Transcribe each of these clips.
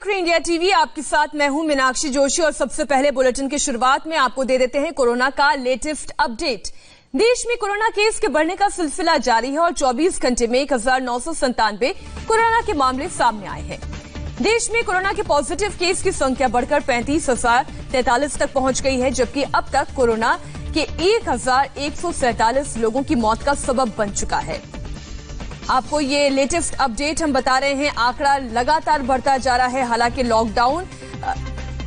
India TV आपके साथ मैं हूं मीनाक्षी जोशी और सबसे पहले बुलेटिन की शुरुआत में आपको दे देते हैं कोरोना का लेटेस्ट अपडेट। देश में कोरोना केस के बढ़ने का सिलसिला जारी है और 24 घंटे में 1997 कोरोना के मामले सामने आए हैं। देश में कोरोना के पॉजिटिव केस की संख्या बढ़कर 35,043 तक पहुंच गई है, जबकि अब तक कोरोना के 1,147 लोगों की मौत का सबब बन चुका है। आपको ये लेटेस्ट अपडेट हम बता रहे हैं। आंकड़ा लगातार बढ़ता जा रहा है। हालांकि लॉकडाउन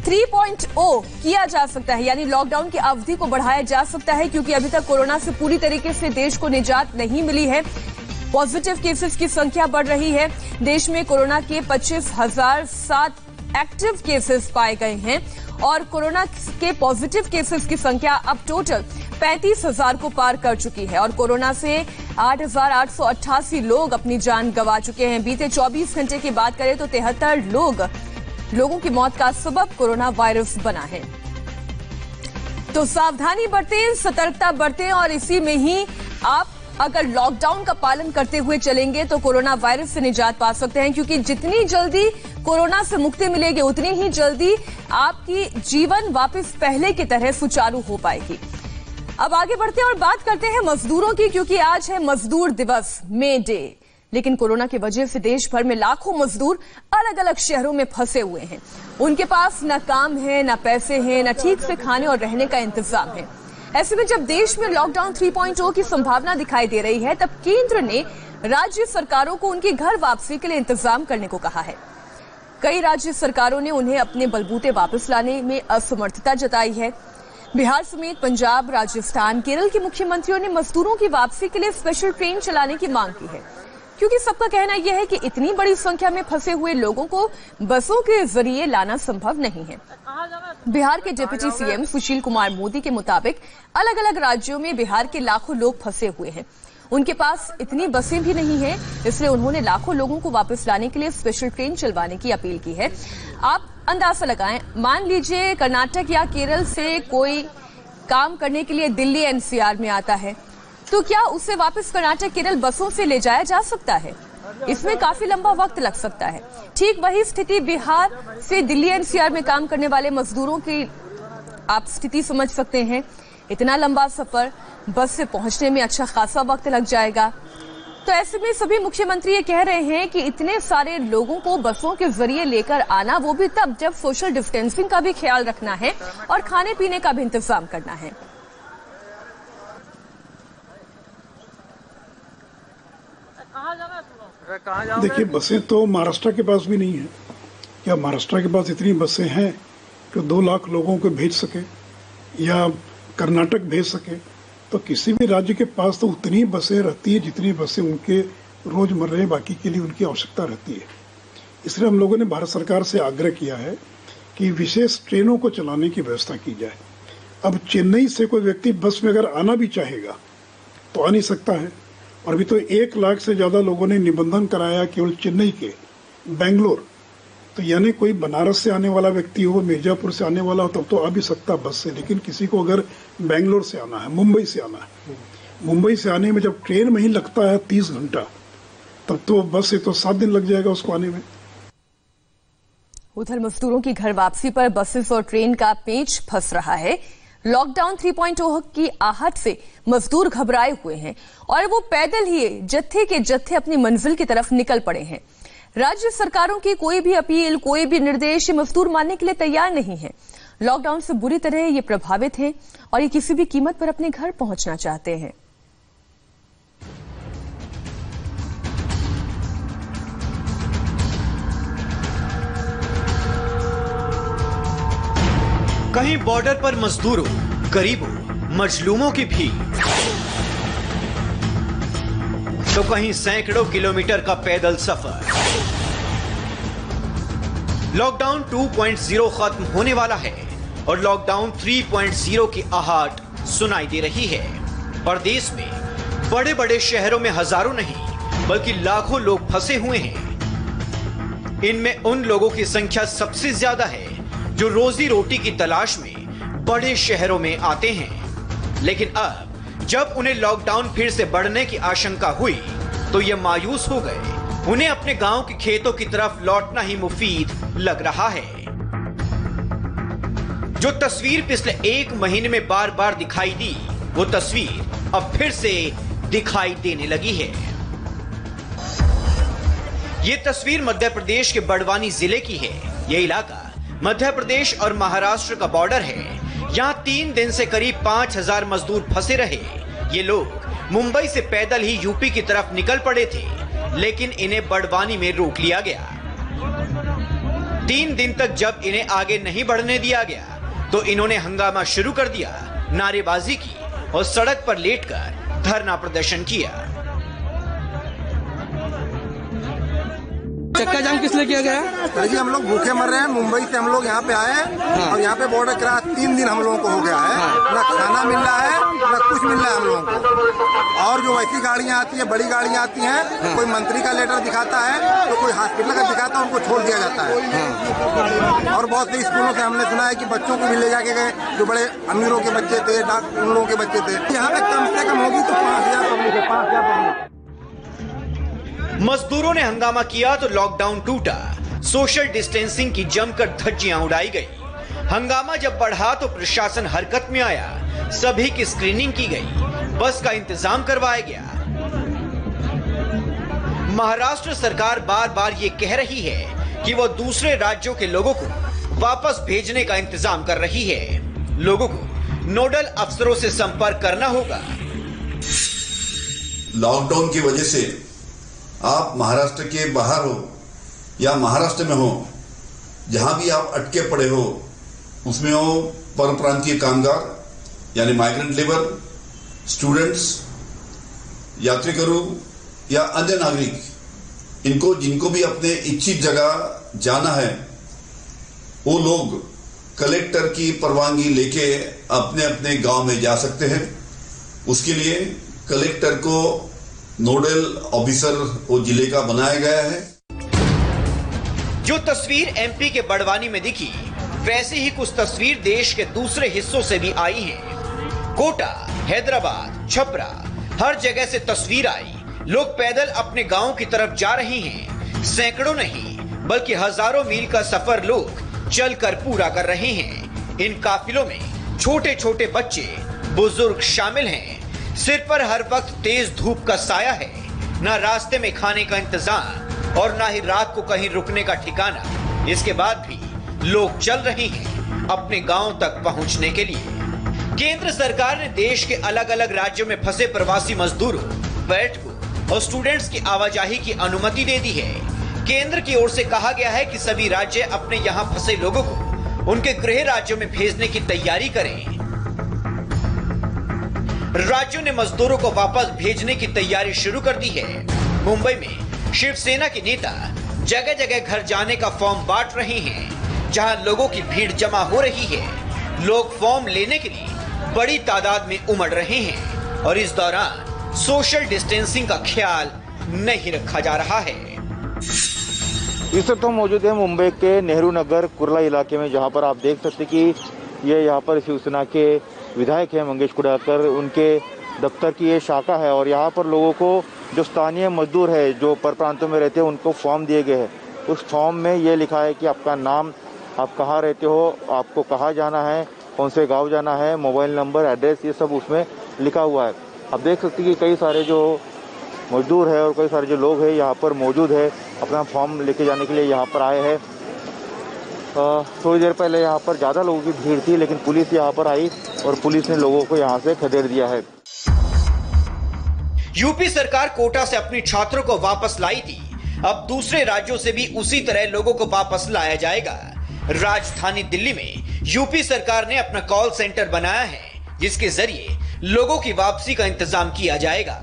3.0 किया जा सकता है, यानी लॉकडाउन की अवधि को बढ़ाया जा सकता है, क्योंकि अभी तक कोरोना से पूरी तरीके से देश को निजात नहीं मिली है। पॉजिटिव केसेस की संख्या बढ़ रही है। देश में कोरोना के 25,007 एक्टिव केसेस पाए गए हैं और कोरोना के पॉजिटिव केसेस की संख्या अब टोटल 35,000 को पार कर चुकी है और कोरोना से 8,888 लोग अपनी जान गंवा चुके हैं। बीते 24 घंटे की बात करें तो 73 लोगों की मौत का सबब कोरोना वायरस बना है। तो सावधानी बरतें, सतर्कता बरतें और इसी में ही आप अगर लॉकडाउन का पालन करते हुए चलेंगे तो कोरोना वायरस से निजात पा सकते हैं, क्योंकि जितनी जल्दी कोरोना से मुक्ति मिलेगी उतनी ही जल्दी आपकी जीवन वापस पहले की तरह सुचारू हो पाएगी। अब आगे बढ़ते हैं और बात करते हैं मजदूरों की, क्योंकि आज है मजदूर दिवस, मे डे। लेकिन कोरोना की वजह से देश भर में लाखों मजदूर अलग अलग शहरों में फंसे हुए हैं। उनके पास न काम है, न पैसे हैं, न ठीक से खाने और रहने का इंतजाम है। ऐसे में जब देश में लॉकडाउन 3.0 की संभावना दिखाई दे रही है, तब केंद्र ने राज्य सरकारों को उनकी घर वापसी के लिए इंतजाम करने को कहा है। कई राज्य सरकारों ने उन्हें अपने बलबूते वापस लाने में असमर्थता जताई है। बिहार समेत पंजाब, राजस्थान, केरल के मुख्यमंत्रियों ने मजदूरों की वापसी के लिए स्पेशल ट्रेन चलाने की मांग की है, क्योंकि सबका कहना यह है कि इतनी बड़ी संख्या में फंसे हुए लोगों को बसों के जरिए लाना संभव नहीं है। बिहार के डिप्टी सीएम सुशील कुमार मोदी के मुताबिक अलग अलग राज्यों में बिहार के लाखों लोग फंसे हुए हैं। उनके पास इतनी बसें भी नहीं है, इसलिए उन्होंने लाखों लोगों को वापस लाने के लिए स्पेशल ट्रेन चलवाने की अपील की है। आप अंदाजा लगाएं, मान लीजिए कर्नाटक या केरल से कोई काम करने के लिए दिल्ली एनसीआर में आता है, तो क्या उसे वापस कर्नाटक केरल बसों से ले जाया जा सकता है? इसमें काफी लंबा वक्त लग सकता है। ठीक वही स्थिति बिहार से दिल्ली एनसीआर में काम करने वाले मजदूरों की आप स्थिति समझ सकते हैं। इतना लंबा सफर बस से पहुंचने में अच्छा खासा वक्त लग जाएगा। तो ऐसे में सभी मुख्यमंत्री ये कह रहे हैं कि इतने सारे लोगों को बसों के जरिए लेकर आना, वो भी तब जब सोशल डिस्टेंसिंग का भी ख्याल रखना है और खाने पीने का भी इंतजाम करना है। देखिए, बसें तो महाराष्ट्र के पास भी नहीं है। क्या महाराष्ट्र के पास इतनी बसें हैं कि 2 लाख लोगों को भेज सके या कर्नाटक भेज सके? तो किसी भी राज्य के पास तो उतनी बसें रहती है जितनी बसें उनके रोजमर्रा बाकी के लिए उनकी आवश्यकता रहती है। इसलिए हम लोगों ने भारत सरकार से आग्रह किया है कि विशेष ट्रेनों को चलाने की व्यवस्था की जाए। अब चेन्नई से कोई व्यक्ति बस में अगर आना भी चाहेगा तो आ नहीं सकता है, और अभी तो 1 लाख से ज़्यादा लोगों ने निबंधन कराया केवल चेन्नई के। बेंगलोर तो यानी कोई बनारस से आने वाला व्यक्ति हो, मिर्जापुर से आने वाला हो, तब तो आ भी सकता बस से। लेकिन किसी को अगर बेंगलोर से आना है, मुंबई से आना है, मुंबई से आने में जब ट्रेन में ही लगता है 30 घंटा, तब तो बस से तो 7 दिन लग जाएगा उसको आने में। उधर मजदूरों की घर वापसी पर बसेस और ट्रेन का पेच फंस रहा है। लॉकडाउन 3.0 की आहट से मजदूर घबराए हुए हैं और वो पैदल ही जत्थे के जत्थे अपनी मंजिल की तरफ निकल पड़े हैं। राज्य सरकारों की कोई भी अपील, कोई भी निर्देश मजदूर मानने के लिए तैयार नहीं है। लॉकडाउन से बुरी तरह ये प्रभावित हैं और ये किसी भी कीमत पर अपने घर पहुंचना चाहते हैं। कहीं बॉर्डर पर मजदूरों, गरीबों, मजलूमों की भीड़, तो कहीं सैकड़ों किलोमीटर का पैदल सफर। लॉकडाउन 2.0 खत्म होने वाला है और लॉकडाउन 3.0 की आहट सुनाई दे रही है। प्रदेश में बड़े बड़े शहरों में हजारों नहीं बल्कि लाखों लोग फंसे हुए हैं। इनमें उन लोगों की संख्या सबसे ज्यादा है जो रोजी रोटी की तलाश में बड़े शहरों में आते हैं। लेकिन अब जब उन्हें लॉकडाउन फिर से बढ़ने की आशंका हुई तो ये मायूस हो गए उन्हें अपने गांव के खेतों की तरफ लौटना ही मुफीद लग रहा है। जो तस्वीर पिछले 1 महीने में बार बार दिखाई दी, वो तस्वीर अब फिर से दिखाई देने लगी है। ये तस्वीर मध्य प्रदेश के बड़वानी जिले की है। यह इलाका मध्य प्रदेश और महाराष्ट्र का बॉर्डर है। यहाँ 3 दिन से करीब 5000 मजदूर फंसे रहे। ये लोग मुंबई से पैदल ही यूपी की तरफ निकल पड़े थे, लेकिन इन्हें बड़वानी में रोक लिया गया। 3 दिन तक जब इन्हें आगे नहीं बढ़ने दिया गया तो इन्होंने हंगामा शुरू कर दिया, नारेबाजी की और सड़क पर लेटकर धरना प्रदर्शन किया। चक्का जाम किस लिए किया गया? सर जी, हम लोग भूखे मर रहे हैं। मुंबई से हम लोग यहाँ पे आए हैं और यहाँ पे बॉर्डर क्रॉस 3 दिन हम लोगों को हो गया है। ना खाना मिल रहा है, ना कुछ मिल रहा है हम लोगों को। और जो वैसी गाड़ियाँ आती है, बड़ी गाड़ियाँ आती हैं, कोई मंत्री का लेटर दिखाता है तो कोई हॉस्पिटल का दिखाता है, उनको छोड़ दिया जाता है। और बहुत से स्कूलों से हमने सुना है कि बच्चों को भी ले जाके गए, जो बड़े अमीरों के बच्चे थे, उन लोगों के बच्चे थे। यहाँ पे कम से कम होगी तो 5000 पब्लिक है, 5000 पब्लिक। मजदूरों ने हंगामा किया तो लॉकडाउन टूटा। सोशल डिस्टेंसिंग की जमकर धज्जियां उड़ाई गई। हंगामा जब बढ़ा तो प्रशासन हरकत में आया। सभी की स्क्रीनिंग की गई, बस का इंतजाम करवाया गया। महाराष्ट्र सरकार बार बार ये कह रही है कि वो दूसरे राज्यों के लोगों को वापस भेजने का इंतजाम कर रही है। लोगों को नोडल अफसरों से संपर्क करना होगा। लॉकडाउन की वजह से आप महाराष्ट्र के बाहर हो या महाराष्ट्र में हो, जहां भी आप अटके पड़े हो, उसमें हो परप्रांतीय कामगार यानी माइग्रेंट लेबर, स्टूडेंट्स, यात्रिकरू या अन्य नागरिक, जिनको भी अपने इच्छित जगह जाना है, वो लोग कलेक्टर की परवानगी लेके अपने अपने गांव में जा सकते हैं। उसके लिए कलेक्टर को नोडल ऑफिसर वो जिले का बनाया गया है। जो तस्वीर एमपी के बड़वानी में दिखी, वैसी ही कुछ तस्वीर देश के दूसरे हिस्सों से भी आई हैं। कोटा, हैदराबाद, छपरा, हर जगह से तस्वीर आई। लोग पैदल अपने गांव की तरफ जा रहे हैं। सैकड़ों नहीं बल्कि हजारों मील का सफर लोग चलकर पूरा कर रहे हैं। इन काफिलों में छोटे छोटे बच्चे, बुजुर्ग शामिल हैं। सिर पर हर वक्त तेज धूप का साया है। ना रास्ते में खाने का इंतजाम और ना ही रात को कहीं रुकने का ठिकाना। इसके बाद भी लोग चल रहे हैं अपने गांव तक पहुंचने के लिए। केंद्र सरकार ने देश के अलग अलग राज्यों में फंसे प्रवासी मजदूरों, पर्यटकों और स्टूडेंट्स की आवाजाही की अनुमति दे दी है। केंद्र की ओर से कहा गया है कि सभी राज्य अपने यहाँ फंसे लोगों को उनके गृह राज्यों में भेजने की तैयारी करें। राज्यों ने मजदूरों को वापस भेजने की तैयारी शुरू कर दी है। मुंबई में शिवसेना के नेता जगह जगह घर जाने का फॉर्म बांट रहे हैं, जहां लोगों की भीड़ जमा हो रही है। लोग फॉर्म लेने के लिए बड़ी तादाद में उमड़ रहे हैं और इस दौरान सोशल डिस्टेंसिंग का ख्याल नहीं रखा जा रहा है। इस वक्त हम मौजूद है मुंबई के नेहरू नगर कुर्ला इलाके में, जहां पर आप देख सकते कि ये यहाँ पर शिवसेना के विधायक हैं मंगेश कुडाकर, उनके दफ्तर की ये शाखा है। और यहाँ पर लोगों को, जो स्थानीय मजदूर है, जो पर प्रांतों में रहते हैं, उनको फॉर्म दिए गए हैं। उस फॉर्म में ये लिखा है कि आपका नाम, आप कहाँ रहते हो, आपको कहाँ जाना है, कौन से गांव जाना है, मोबाइल नंबर, एड्रेस, ये सब उसमें लिखा हुआ है। आप देख सकते हैं कि कई सारे जो मजदूर है और कई सारे जो लोग हैं यहाँ पर मौजूद है, अपना फॉर्म लेके जाने के लिए यहाँ पर आए हैं। थोड़ी देर पहले यहाँ पर ज़्यादा लोगों की भीड़ थी, लेकिन पुलिस यहाँ पर आई और पुलिस ने लोगों को यहाँ से खदेड़ दिया है। यूपी सरकार कोटा से अपने छात्रों को वापस लाई थी। अब दूसरे राज्यों से भी उसी तरह लोगों को वापस लाया जाएगा। राजधानी दिल्ली में यूपी सरकार ने अपना कॉल सेंटर बनाया है, जिसके जरिए लोगों की वापसी का इंतजाम किया जाएगा।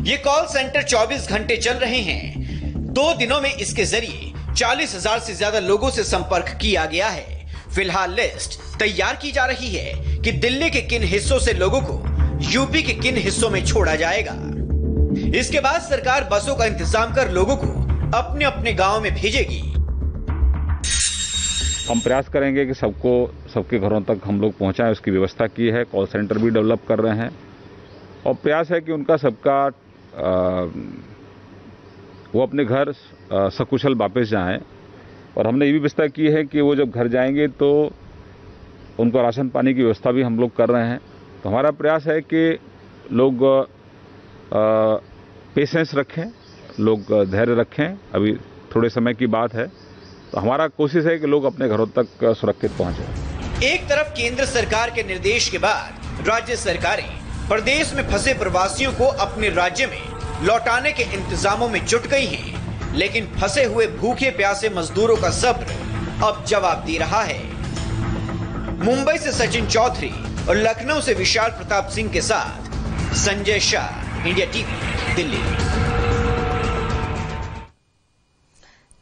ये कॉल सेंटर 24 घंटे चल रहे हैं। 2 दिनों में इसके जरिए 40,000 से ज्यादा लोगों से संपर्क किया गया है। फिलहाल लिस्ट तैयार की जा रही है कि दिल्ली के किन हिस्सों से लोगों को यूपी के किन हिस्सों में छोड़ा जाएगा। इसके बाद सरकार बसों का इंतजाम कर लोगों को अपने अपने गांव में भेजेगी। हम प्रयास करेंगे कि सबके घरों तक हम लोग पहुंचाएं, उसकी व्यवस्था की है। कॉल सेंटर भी डेवलप कर रहे हैं और प्रयास है कि उनका सबका वो अपने घर सकुशल वापस जाएं। और हमने ये भी व्यवस्था की है कि वो जब घर जाएंगे तो उनको राशन पानी की व्यवस्था भी हम लोग कर रहे हैं। तो हमारा प्रयास है कि लोग पेशेंस रखें, लोग धैर्य रखें। अभी थोड़े समय की बात है, तो हमारा कोशिश है कि लोग अपने घरों तक सुरक्षित पहुंचे। एक तरफ केंद्र सरकार के निर्देश के बाद राज्य सरकारें प्रदेश में फंसे प्रवासियों को अपने राज्य में लौटाने के इंतजामों में जुट गई हैं, लेकिन फंसे हुए भूखे प्यासे मजदूरों का सब्र अब जवाब दे रहा है। मुंबई से सचिन चौधरी और लखनऊ से विशाल प्रताप सिंह के साथ Sanjay Shah, India TV, Delhi.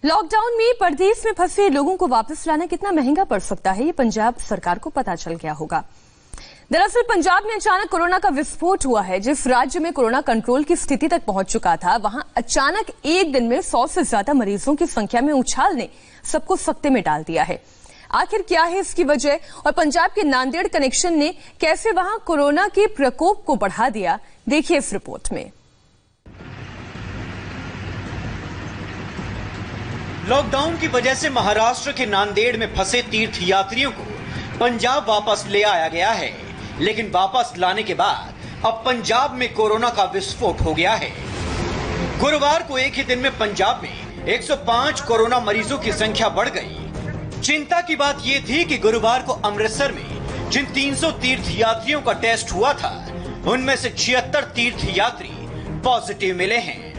Lockdown में परदेश में फंसे लोगों को वापस लाना कितना महंगा पड़ सकता है, ये पंजाब सरकार को पता चल गया होगा। दरअसल पंजाब में अचानक कोरोना का विस्फोट हुआ है। जिस राज्य में कोरोना कंट्रोल की स्थिति तक पहुंच चुका था, वहां अचानक एक दिन में 100 से ज्यादा मरीजों की संख्या में उछाल ने सबको सख्ते में डाल दिया है। आखिर क्या है इसकी वजह, और पंजाब के नांदेड़ कनेक्शन ने कैसे वहां कोरोना के प्रकोप को बढ़ा दिया, देखिए इस रिपोर्ट में। लॉकडाउन की वजह से महाराष्ट्र के नांदेड़ में फंसे तीर्थयात्रियों को पंजाब वापस ले आया गया है, लेकिन वापस लाने के बाद अब पंजाब में कोरोना का विस्फोट हो गया है। गुरुवार को एक ही दिन में पंजाब में 105 कोरोना मरीजों की संख्या बढ़ गई। चिंता की बात यह थी कि गुरुवार को अमृतसर में जिन 300 तीर्थयात्रियों का टेस्ट हुआ था, उनमें से 76 तीर्थयात्री पॉजिटिव मिले हैं।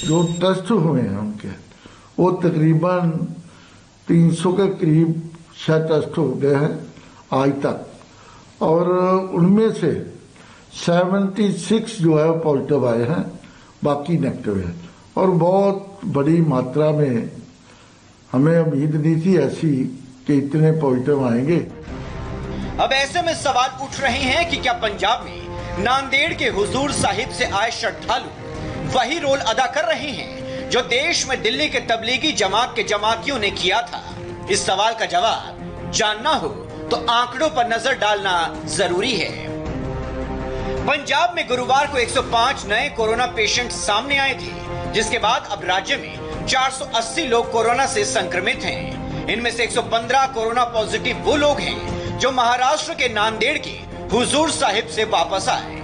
जो टेस्ट हुए हैं उनके, वो तकरीबन 300 के करीब शायद टेस्ट हो गए हैं आज तक, और उनमें से 76 जो है पॉजिटिव आए हैं, बाकी नेगेटिव है। और बहुत बड़ी मात्रा में हमें उम्मीद नहीं थी ऐसी कि इतने पॉजिटिव आएंगे। अब ऐसे में सवाल उठ रहे हैं कि क्या पंजाब में नांदेड़ के हुजूर साहिब से आए श्रद्धालु वही रोल अदा कर रहे हैं जो देश में दिल्ली के तबलीगी जमात के जमातियों ने किया था? इस सवाल का जवाब जानना हो तो आंकड़ों पर नजर डालना जरूरी है। पंजाब में गुरुवार को 105 नए कोरोना पेशेंट सामने आए थे, जिसके बाद अब राज्य में 480 लोग कोरोना से संक्रमित हैं। इनमें से 115 कोरोना पॉजिटिव वो लोग हैं जो महाराष्ट्र के नांदेड़ के हुजूर साहिब से वापस आए।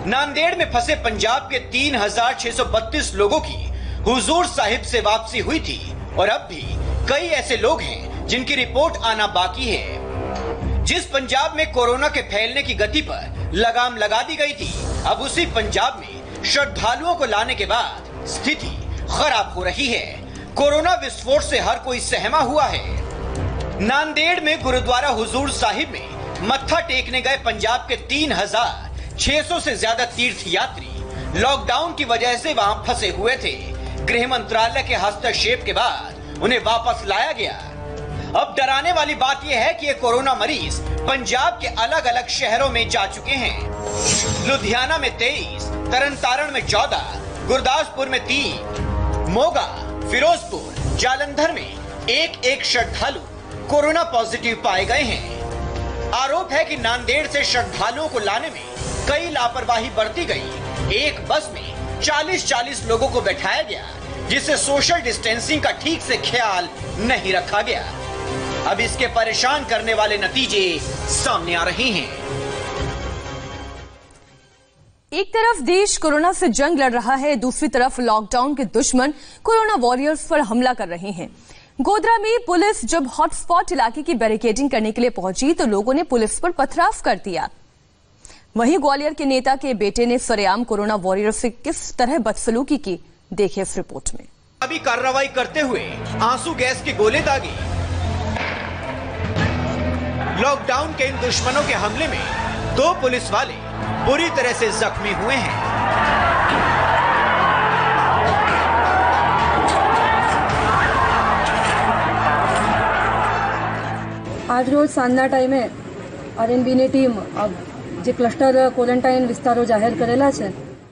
नांदेड़ में फंसे पंजाब के 3632 लोगों की हुजूर साहिब से वापसी हुई थी, और अब भी कई ऐसे लोग हैं जिनकी रिपोर्ट आना बाकी है। जिस पंजाब में कोरोना के फैलने की गति पर लगाम लगा दी गई थी, अब उसी पंजाब में श्रद्धालुओं को लाने के बाद स्थिति खराब हो रही है। कोरोना विस्फोट से हर कोई सहमा हुआ है। नांदेड़ में गुरुद्वारा हुजूर साहिब में मत्था टेकने गए पंजाब के 3600 से ज्यादा तीर्थयात्री लॉकडाउन की वजह से वहां फंसे हुए थे। गृह मंत्रालय के हस्तक्षेप के बाद उन्हें वापस लाया गया। अब डराने वाली बात यह है कि ये कोरोना मरीज पंजाब के अलग अलग शहरों में जा चुके हैं। लुधियाना में 23, तरनतारण में 14, गुरदासपुर में 3, मोगा, फिरोजपुर, जालंधर में एक श्रद्धालु कोरोना पॉजिटिव पाए गए हैं। आरोप है कि नांदेड़ से श्रद्धालुओं को लाने में कई लापरवाही बरती गई। एक बस में 40-40 लोगों को बैठाया गया, जिससे सोशल डिस्टेंसिंग का ठीक से ख्याल नहीं रखा गया। अब इसके परेशान करने वाले नतीजे सामने आ रहे हैं। एक तरफ देश कोरोना से जंग लड़ रहा है, दूसरी तरफ लॉकडाउन के दुश्मन कोरोना वॉरियर्स पर हमला कर रहे हैं। गोधरा में पुलिस जब हॉटस्पॉट इलाके की बैरिकेडिंग करने के लिए पहुंची तो लोगों ने पुलिस पर पथराव कर दिया। वहीं ग्वालियर के नेता के बेटे ने सरेआम कोरोना वॉरियर से किस तरह बदसलूकी की, देखिए इस रिपोर्ट में। अभी कार्रवाई करते हुए आंसू गैस के गोले दागे। लॉकडाउन के इन दुश्मनों के हमले में 2 पुलिस वाले बुरी तरह से जख्मी हुए हैं। आज रोज સાંજના ટાઈમે આરએનબીની ટીમ જે ક્લસ્ટર ક્વોરન્ટાઇન વિસ્તારો જાહેર કરેલા છે,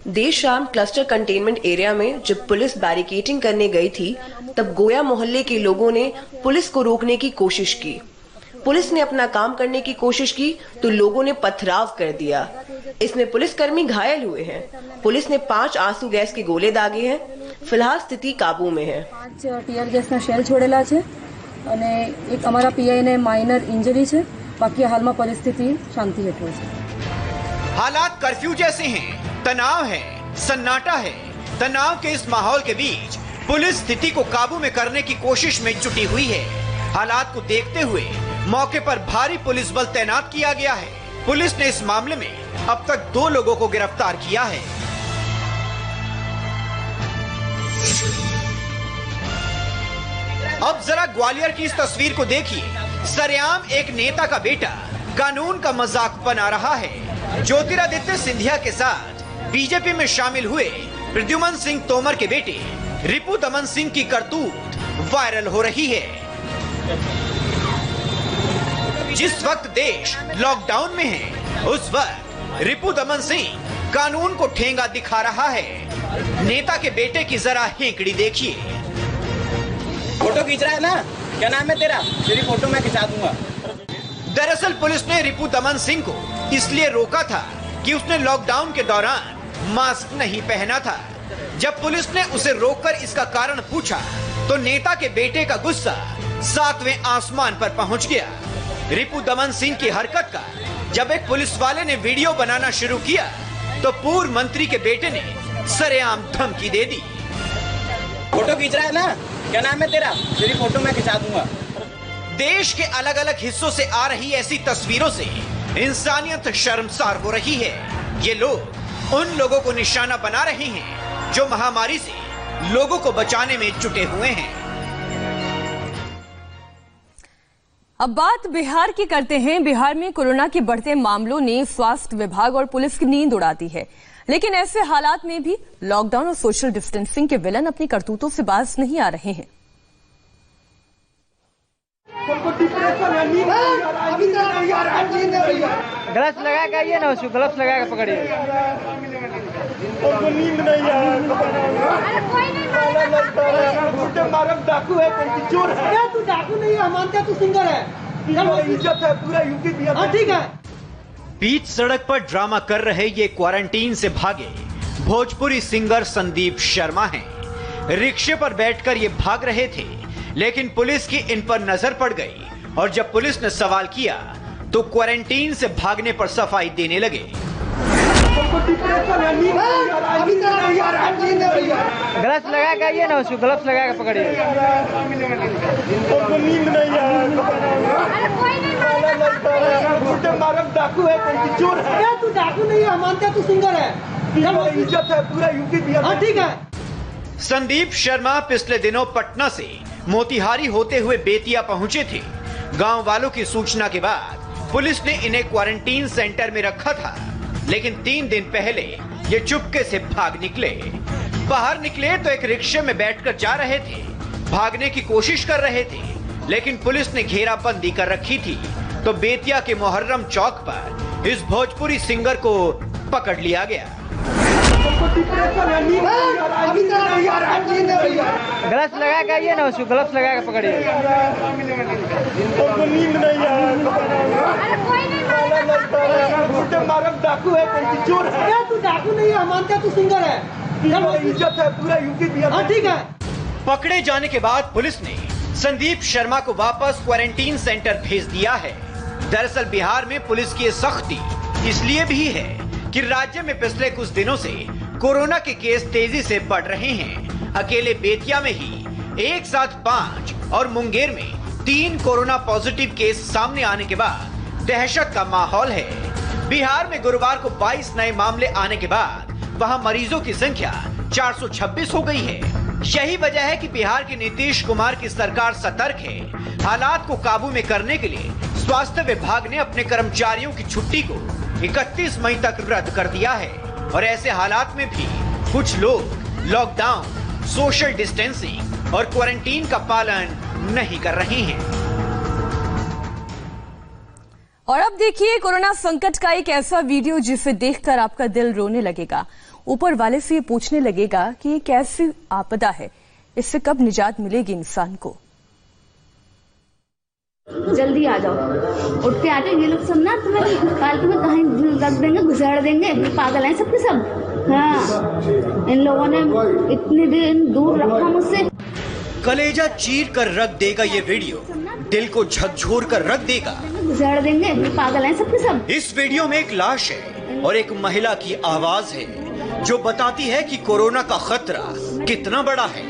देर शाम क्लस्टर कंटेनमेंट एरिया में जब पुलिस बैरिकेडिंग करने गई थी, तब गोया मोहल्ले के लोगों ने पुलिस को रोकने की कोशिश की। पुलिस ने अपना काम करने की कोशिश की तो लोगों ने पथराव कर दिया। इसमें पुलिसकर्मी घायल हुए हैं। पुलिस ने 5 आंसू गैस के गोले दागे हैं। फिलहाल स्थिति काबू में है। 5 टीयर गैसना शेल છોડેલા છે અને એક અમારા પીઆઈ ને માઇનર ઇન્જરી છે। બાકી હાલમાં પરિસ્થિતિ શાંતિ હેઠળ છે। हालात कर्फ्यू जैसे हैं, तनाव है, सन्नाटा है। तनाव के इस माहौल के बीच पुलिस स्थिति को काबू में करने की कोशिश में जुटी हुई है। हालात को देखते हुए मौके पर भारी पुलिस बल तैनात किया गया है। पुलिस ने इस मामले में अब तक 2 लोगों को गिरफ्तार किया है। अब जरा ग्वालियर की इस तस्वीर को देखिए। सरेआम एक नेता का बेटा कानून का मजाक बना रहा है। ज्योतिरादित्य सिंधिया के साथ बीजेपी में शामिल हुए प्रद्युमन सिंह तोमर के बेटे रिपु दमन सिंह की करतूत वायरल हो रही है। जिस वक्त देश लॉकडाउन में है, उस वक्त रिपु दमन सिंह कानून को ठेंगा दिखा रहा है। नेता के बेटे की जरा हेंकड़ी देखिए। फोटो खींच रहा है ना? क्या नाम है तेरा? तेरी फोटो मैं खिंचा दूंगा। दरअसल पुलिस ने रिपु दमन सिंह को इसलिए रोका था कि उसने लॉकडाउन के दौरान मास्क नहीं पहना था। जब पुलिस ने उसे रोककर इसका कारण पूछा तो नेता के बेटे का गुस्सा 7वें आसमान पर पहुंच गया। रिपु दमन सिंह की हरकत का जब एक पुलिस वाले ने वीडियो बनाना शुरू किया तो पूर्व मंत्री के बेटे ने सरेआम धमकी दे दी। फोटो खींच रहा है ना? क्या नाम है तेरा? तेरी फोटो मैं खिंचा दूंगा। देश के अलग अलग हिस्सों से आ रही ऐसी तस्वीरों से इंसानियत शर्मसार हो रही है। ये लोग उन लोगों को निशाना बना रहे हैं जो महामारी से लोगों को बचाने में जुटे हुए हैं। अब बात बिहार की करते हैं। बिहार में कोरोना के बढ़ते मामलों ने स्वास्थ्य विभाग और पुलिस की नींद उड़ा दी है। लेकिन ऐसे हालात में भी लॉकडाउन और सोशल डिस्टेंसिंग के विलन अपनी करतूतों से बाज नहीं आ रहे हैं। ग्लव्स लगा के आइए ना, उसको ग्लव्स लगा के पकड़िए। नींद नहीं है, डाकू है, चोर है। तू डाकू नहीं है, मानते तू सिंगर है, इज्जत है पूरा यूपी बिहार। ठीक है। बीच सड़क पर ड्रामा कर रहे ये क्वारंटीन से भागे भोजपुरी सिंगर संदीप शर्मा हैं। रिक्शे पर बैठकर ये भाग रहे थे, लेकिन पुलिस की इन पर नजर पड़ गई और जब पुलिस ने सवाल किया तो क्वारंटीन से भागने पर सफाई देने लगे। ग्लव्स लगा के आइए ना, उसको ग्लव्स लगा के पकड़िए। नींद नहीं है, डाकू है, चोर है। तू डाकू नहीं है, मानते तू सिंगर है, इज्जत है पूरा यूपी बिहार। ठीक है। संदीप शर्मा पिछले दिनों पटना से मोतिहारी होते हुए बेतिया पहुंचे थे। गांव वालों की सूचना के बाद पुलिस ने इन्हें क्वारंटीन सेंटर में रखा था, लेकिन 3 दिन पहले ये चुपके से भाग निकले। बाहर निकले तो एक रिक्शे में बैठकर जा रहे थे, भागने की कोशिश कर रहे थे, लेकिन पुलिस ने घेराबंदी कर रखी थी। तो बेतिया के मुहर्रम चौक पर इस भोजपुरी सिंगर को पकड़ लिया गया। ग्लव्स लगा के आइए ना, उसको ग्लव्स लगा के पकड़िए। नींद नहीं है, डाकू है, चोर है। तू डाकू नहीं है, मानते तू सिंगर है, इज्जत है पूरा यूपी बिहार। ठीक है। पकड़े जाने के बाद पुलिस ने संदीप शर्मा को वापस क्वारंटीन सेंटर भेज दिया है। दरअसल बिहार में पुलिस की सख्ती इसलिए भी है कि राज्य में पिछले कुछ दिनों से कोरोना के केस तेजी से बढ़ रहे हैं। अकेले बेतिया में ही एक साथ 5 और मुंगेर में 3 कोरोना पॉजिटिव केस सामने आने के बाद दहशत का माहौल है। बिहार में गुरुवार को 22 नए मामले आने के बाद वहां मरीजों की संख्या 426 हो गई है। यही वजह है कि बिहार के नीतीश कुमार की सरकार सतर्क है। हालात को काबू में करने के लिए स्वास्थ्य विभाग ने अपने कर्मचारियों की छुट्टी को 31 मई तक रद्द कर दिया है और ऐसे हालात में भी कुछ लोग लॉकडाउन, सोशल डिस्टेंसिंग और क्वारंटीन का पालन नहीं कर रहे हैं। और अब देखिए कोरोना संकट का एक ऐसा वीडियो जिसे देखकर आपका दिल रोने लगेगा। ऊपर वाले से ये पूछने लगेगा कि ये कैसी आपदा है, इससे कब निजात मिलेगी इंसान को। जल्दी आ जाओ, उठ के आ जाओ। ये लोग सब ना तुम्हें फालतू में कहीं रख देंगे, घुसाड़ देंगे, पागल हैं सबके सब। हाँ, इन लोगों ने इतने दिन दूर रखा मुझसे। कलेजा चीर कर रख देगा ये वीडियो, दिल को झकझोर कर रख देगा। घुसाड़ देंगे, पागल हैं सबके सब। इस वीडियो में एक लाश है और एक महिला की आवाज है जो बताती है कि कोरोना का खतरा कितना बड़ा है,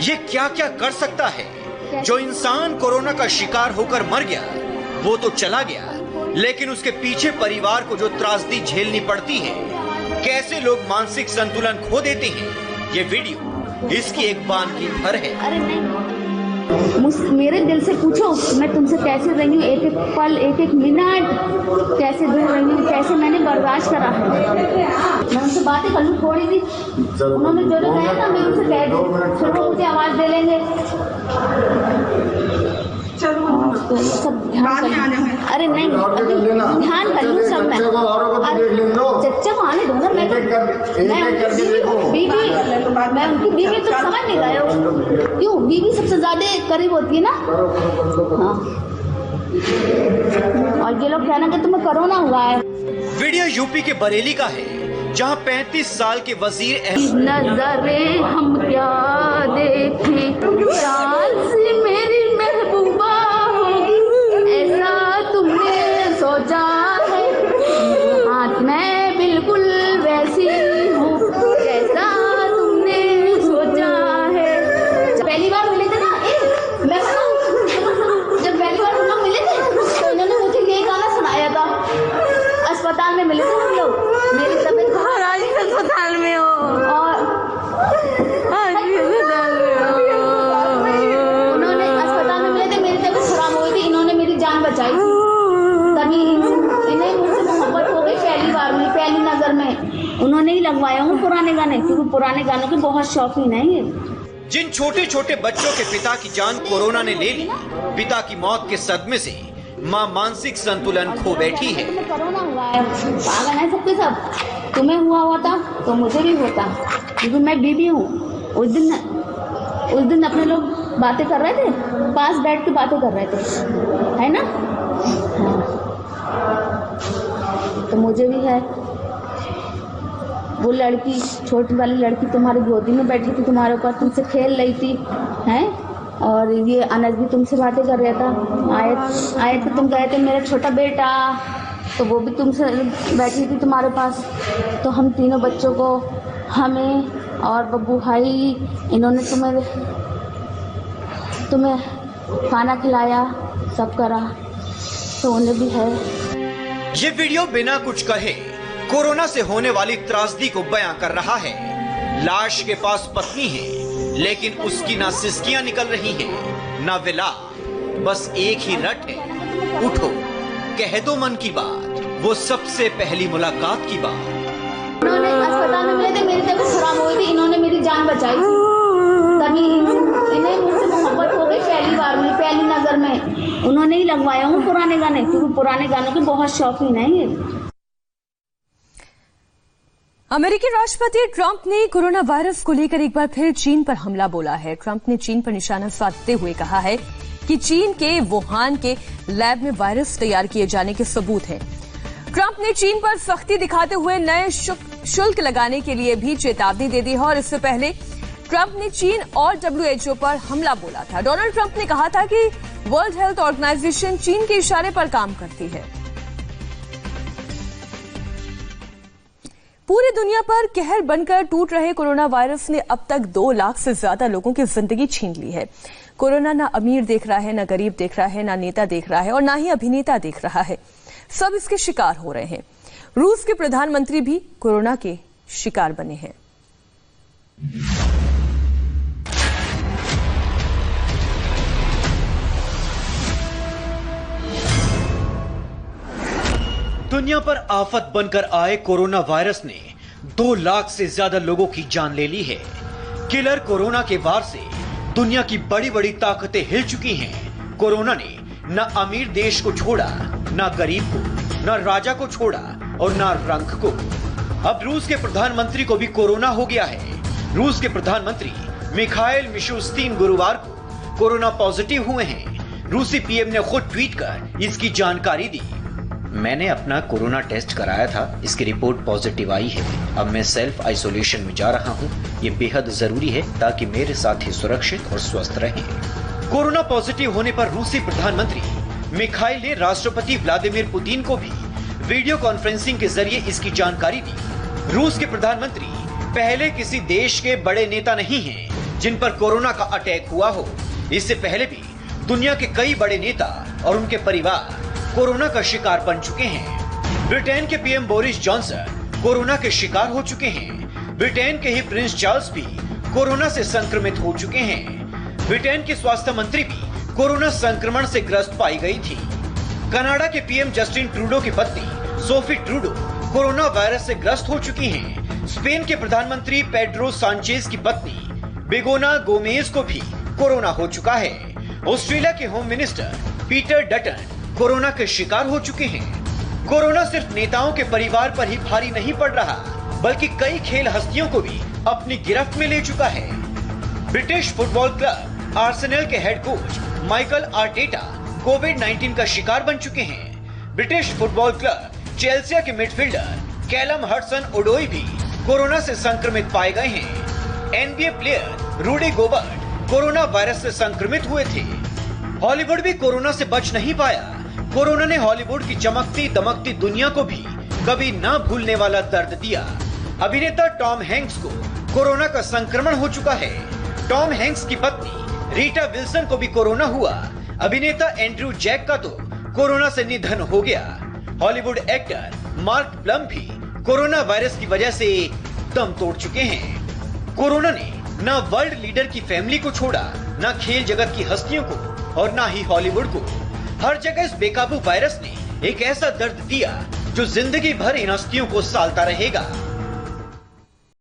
ये क्या क्या कर सकता है। जो इंसान कोरोना का शिकार होकर मर गया वो तो चला गया, लेकिन उसके पीछे परिवार को जो त्रासदी झेलनी पड़ती है, कैसे लोग मानसिक संतुलन खो देते हैं, ये वीडियो इसकी एक बान की भर है। अरे नहीं, मेरे दिल से पूछो मैं तुमसे कैसे रही हूँ, एक एक पल, एक एक मिनट कैसे दूर रही हूँ, कैसे मैंने बर्दाश्त करा है। मैं उनसे बातें कर लूँ थोड़ी सी, उन्होंने जो जो कहा ना मैं उनसे कह दूँ, फिर वो मुझे आवाज दे लेंगे। सब ध्यान, अरे नहीं ध्यान कर लूँ सब। मैं चच्चा को आने दो ना, मैं उनकी बीवी तो समझ नहीं रहे हो क्यों, बीवी सबसे ज्यादा करीब होती है ना। हाँ, और ये लोग कहना कि तुम्हें कोरोना हुआ है। वीडियो यूपी के बरेली का है जहां 35 साल के वजीर नजरे हम क्या देखें, से मेरी महबूबा ऐसा तुमने सोचा है, हाथ में बिल्कुल वैसी हूँ जैसा तुमने सोचा है। पहली बार मिले थे ना, मैं जब पहली बार हम लोग मिले थे तो इन्होंने मुझे ये गाना सुनाया था। अस्पताल में मिले थे हम लोग, मेरी तबीयत अस्पताल में हो और उन्होंने अस्पताल में मिले थे, मेरी तबीयत खराब हो गई थी, इन्होंने मेरी जान बचाई थी, तभी इन्हें मुझसे मोहब्बत हो गई पहली बार में, पहली नजर में। उन्होंने ही लगवाया हूँ पुराने गाने, क्योंकि पुराने गानों के बहुत शौकीन है ये। जिन छोटे छोटे बच्चों के पिता की जान कोरोना ने ले ली, पिता की मौत के सदमे से माँ मानसिक संतुलन खो बैठी है। कोरोना हुआ है, पागल है सबके सब। तुम्हें हुआ होता तो मुझे भी होता, क्योंकि मैं बीबी हूँ। उस दिन अपने लोग बातें कर रहे थे, पास बैठ के बातें कर रहे थे, है ना। तो मुझे भी है। वो लड़की, छोटी वाली लड़की तुम्हारी गोदी में बैठी थी, तुम्हारे ऊपर, तुमसे खेल रही थी, हैं। और ये अनस भी तुमसे बातें कर रहा था। आए तो तुम कहे थे मेरा छोटा बेटा, तो वो भी तुमसे बैठी थी तुम्हारे पास। तो हम तीनों बच्चों को, हमें और बब्बू भाई, इन्होंने तुम्हें खाना खिलाया, सब करा, तो उन्हें भी है। ये वीडियो बिना कुछ कहे कोरोना से होने वाली त्रासदी को बयां कर रहा है। लाश के पास पत्नी है, लेकिन उसकी ना सिसकियां निकल रही हैं, ना विला, बस एक ही रट है, उठो कह दो मन की बात, वो सबसे पहली मुलाकात की बात। उन्होंने अस्पताल में मिले थे, मेरी तबीयत खराब हो गई थी, इन्होंने मेरी जान बचाई थी, तभी इन्हें मुझसे मोहब्बत हो गई पहली बार में, पहली नजर में। उन्होंने ही लगवाया हूँ पुराने गाने, क्योंकि पुराने गानों के बहुत शौकीन है ये। अमेरिकी राष्ट्रपति ट्रंप ने कोरोना वायरस को लेकर एक बार फिर चीन पर हमला बोला है। ट्रंप ने चीन पर निशाना साधते हुए कहा है कि चीन के वुहान के लैब में वायरस तैयार किए जाने के सबूत हैं। ट्रंप ने चीन पर सख्ती दिखाते हुए नए शुल्क लगाने के लिए भी चेतावनी दे दी है और इससे पहले ट्रंप ने चीन और WHO पर हमला बोला था। डोनाल्ड ट्रंप ने कहा था कि वर्ल्ड हेल्थ ऑर्गेनाइजेशन चीन के इशारे पर काम करती है। पूरी दुनिया पर कहर बनकर टूट रहे कोरोना वायरस ने अब तक 2 लाख से ज्यादा लोगों की जिंदगी छीन ली है। कोरोना ना अमीर देख रहा है, ना गरीब देख रहा है, ना नेता देख रहा है और ना ही अभिनेता देख रहा है। सब इसके शिकार हो रहे हैं। रूस के प्रधानमंत्री भी कोरोना के शिकार बने हैं। दुनिया पर आफत बनकर आए कोरोना वायरस ने 2 लाख से ज्यादा लोगों की जान ले ली है। किलर कोरोना के वार से दुनिया की बड़ी बड़ी ताकतें हिल चुकी हैं। कोरोना ने न अमीर देश को छोड़ा, न गरीब को, न राजा को छोड़ा और न रंग को। अब रूस के प्रधानमंत्री को भी कोरोना हो गया है। रूस के प्रधानमंत्री मिखाइल मिशुस्तिन गुरुवार को कोरोना पॉजिटिव हुए हैं। रूसी पीएम ने खुद ट्वीट कर इसकी जानकारी दी। मैंने अपना कोरोना टेस्ट कराया था, इसकी रिपोर्ट पॉजिटिव आई है। अब मैं सेल्फ आइसोलेशन में जा रहा हूँ। ये बेहद जरूरी है ताकि मेरे साथी सुरक्षित और स्वस्थ रहें। कोरोना पॉजिटिव होने पर रूसी प्रधानमंत्री मिखाइल ने राष्ट्रपति व्लादिमीर पुतिन को भी वीडियो कॉन्फ्रेंसिंग के जरिए इसकी जानकारी दी। रूस के प्रधानमंत्री पहले किसी देश के बड़े नेता नहीं हैं जिन पर कोरोना का अटैक हुआ हो। इससे पहले भी दुनिया के कई बड़े नेता और उनके परिवार कोरोना का शिकार बन चुके हैं। ब्रिटेन के पीएम बोरिस जॉनसन कोरोना के शिकार हो चुके हैं। ब्रिटेन के ही प्रिंस चार्ल्स भी कोरोना से संक्रमित हो चुके हैं। ब्रिटेन की स्वास्थ्य मंत्री भी कोरोना संक्रमण से ग्रस्त पाई गई थी। कनाडा के पीएम जस्टिन ट्रूडो की पत्नी सोफी ट्रूडो कोरोना वायरस से ग्रस्त हो चुकी हैं। स्पेन के प्रधानमंत्री पेड्रो सांचेज की पत्नी बेगोना गोमेज को भी कोरोना हो चुका है। ऑस्ट्रेलिया के home minister Peter Dutton corona के शिकार हो चुके हैं। कोरोना सिर्फ नेताओं के परिवार पर ही भारी नहीं पड़ रहा, बल्कि कई खेल हस्तियों को भी अपनी गिरफ्त में ले चुका है। ब्रिटिश फुटबॉल क्लब आर्सेनल के हेड कोच माइकल आर्टेटा कोविड-19 का शिकार बन चुके हैं। ब्रिटिश फुटबॉल क्लब चेल्सिया के मिडफील्डर कैलम हडसन ओडोई भी कोरोना से संक्रमित पाए गए हैं। NBA player Rudy Gobert corona virus से संक्रमित हुए थे। हॉलीवुड भी कोरोना से बच नहीं पाया। कोरोना ने हॉलीवुड की चमकती दमकती दुनिया को भी कभी न भूलने वाला दर्द दिया। अभिनेता टॉम हैंक्स को कोरोना का संक्रमण हो चुका है। टॉम हैंक्स की पत्नी रीटा विल्सन को भी कोरोना हुआ। अभिनेता एंड्रू जैक का तो कोरोना से निधन हो गया। हॉलीवुड एक्टर मार्क प्लम भी कोरोना वायरस की वजह से दम तोड़ चुके हैं। कोरोना ने न वर्ल्ड लीडर की फैमिली को छोड़ा, न खेल जगत की हस्तियों को और न ही हॉलीवुड को। हर जगह इस बेकाबू वायरस ने एक ऐसा दर्द दिया जो जिंदगी भर इन हस्तियों को सालता रहेगा।